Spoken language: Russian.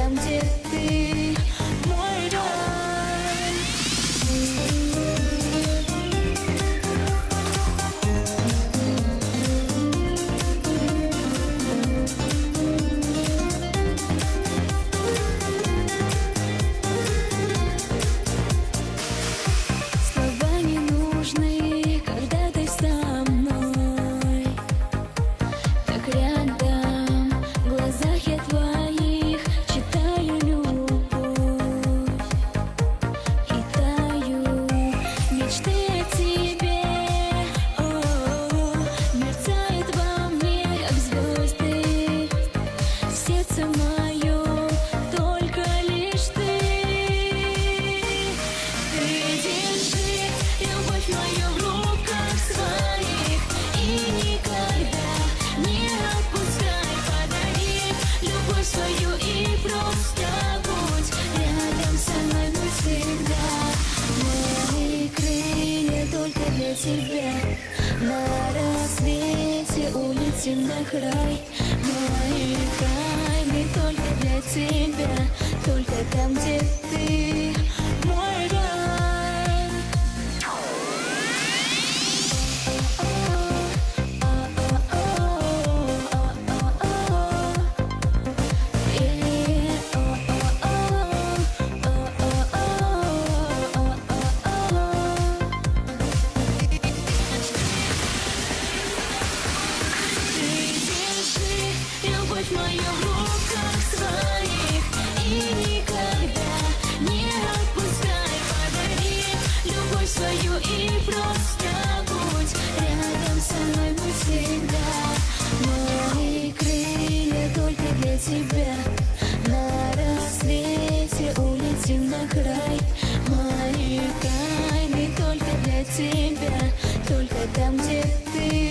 там, где ты, мой рай. Слова не нужны, когда ты со мной, так рядом, в глазах я твоих читаю любовь и таю, мечты о тебе, мерцает во мне, как звезды, в сердце моем только лишь ты. Ты держи любовь мою в руках своих и никогда не отпускай, подари любовь свою и просто будь рядом со мной навсегда. Мои крылья только для тебя, на рассвете улетим на край. Мои тайны только для тебя, только там, где ты, мой рай. Любовь мою в руках своих и никогда не отпускай, подари любовь свою и просто будь рядом со мной навсегда. Мои крылья только для тебя, на рассвете улетим на край. Мои тайны только для тебя, только там, где ты.